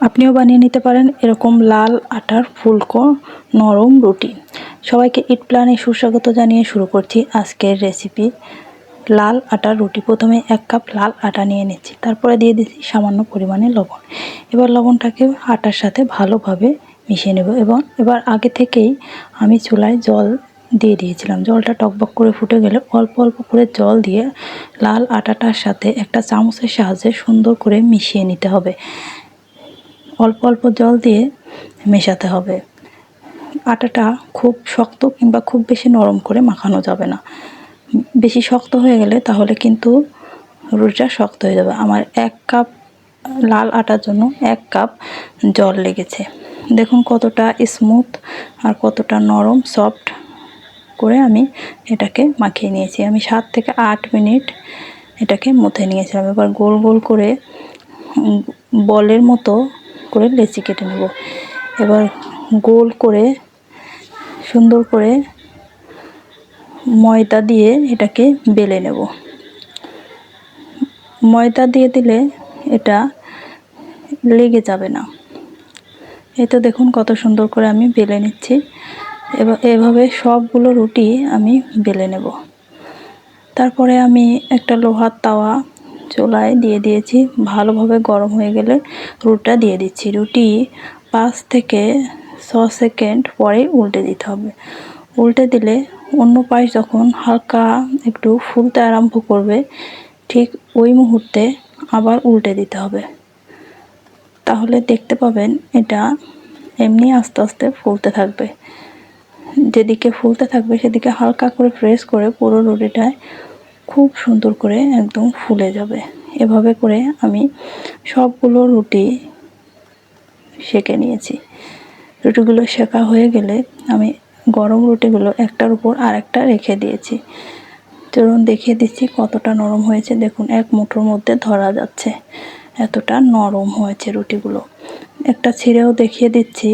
আপনিও বানিয়ে নিতে পারেন এরকম লাল আটার ফুলকো নরম রুটি। সবাইকে ইট প্ল্যানে সুস্বাগত জানিয়ে শুরু করছি আজকের রেসিপি লাল আটার রুটি। প্রথমে 1 কাপ লাল আটা নিয়ে নিচ্ছি, তারপরে দিয়ে দিচ্ছি সামান্য পরিমাণে লবণ। এবার লবণটাকে আটার সাথে ভালোভাবে মিশিয়ে নেব এবং এবার আগে থেকেই আমি চুলায় জল দিয়ে দিয়েছিলাম। জলটা টকবক করে ফুটে গেলে অল্প অল্প করে জল দিয়ে লাল আটাটার সাথে একটা চামচের সাহায্যে সুন্দর করে মিশিয়ে নিতে হবে। অল্প অল্প জল দিয়ে মেশাতে হবে। আটাটা খুব শক্ত কিংবা খুব বেশি নরম করে মাখানো যাবে না। বেশি শক্ত হয়ে গেলে তাহলে কিন্তু রুটিটা শক্ত হয়ে যাবে। আমার 1 কাপ লাল আটার জন্য 1 কাপ জল লেগেছে। দেখুন কতটা স্মুথ আর কতটা নরম সফট করে আমি এটাকে মাখিয়ে নিয়েছি। আমি 7 থেকে 8 মিনিট এটাকে মথে নিয়েছিলাম। এবার গোল গোল করে বলের মতো করে লেচি কেটে নেব। এবার গোল করে সুন্দর করে ময়দা দিয়ে এটাকে বেলে নেব। ময়দা দিয়ে দিলে এটা লেগে যাবে না। এই তো দেখুন কত সুন্দর করে আমি বেলে নিচ্ছি। এবার এভাবে সবগুলো রুটি আমি বেলে নেব। তারপরে আমি একটা লোহার তাওয়া চুলায় দিয়ে দিয়েছি। ভালোভাবে গরম হয়ে গেলে রুটিটা দিয়ে দিচ্ছি। রুটি 5 থেকে 6 সেকেন্ড পরে উল্টে দিতে হবে। উল্টে দিলে অন্য পাশ যখন হালকা একটু ফুলতে আরম্ভ করবে ঠিক ওই মুহূর্তে আবার উল্টে দিতে হবে। তাহলে দেখতে পাবেন এটা এমনি আস্তে আস্তে ফুলতে থাকবে। যেদিকে ফুলতে থাকবে সেদিকে হালকা করে প্রেস করে পুরো রুটিটায় খুব সুন্দর করে একদম ফুলে যাবে। এভাবে করে আমি সবগুলো রুটি সেঁকে নিয়েছি। রুটিগুলো সেঁকা হয়ে গেলে আমি গরম রুটিগুলো একটার উপর আরেকটা রেখে দিয়েছি। চলুন দেখিয়ে দিচ্ছি কতটা নরম হয়েছে। দেখুন এক মুঠোর মধ্যে ধরা যাচ্ছে, এতটা নরম হয়েছে রুটিগুলো। একটা ছিঁড়েও দেখিয়ে দিচ্ছি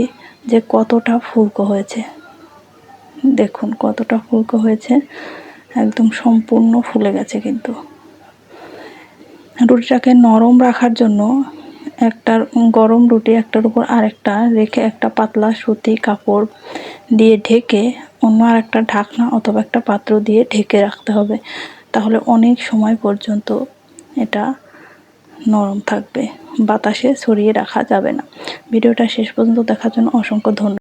যে কতটা ফুলকো হয়েছে। দেখুন কতটা ফুলকো হয়েছে, একদম সম্পূর্ণ ফুলে গেছে। কিন্তু রুটিটাকে নরম রাখার জন্য একটা গরম রুটি একটার উপর আরেকটা রেখে একটা পাতলা সুতি কাপড় দিয়ে ঢেকে অন্য আরেকটা ঢাকনা অথবা একটা পাত্র দিয়ে ঢেকে রাখতে হবে। তাহলে অনেক সময় পর্যন্ত এটা নরম থাকবে, বাতাসে ছড়িয়ে রাখা যাবে না। ভিডিওটা শেষ পর্যন্ত দেখার জন্য অসংখ্য ধন্যবাদ।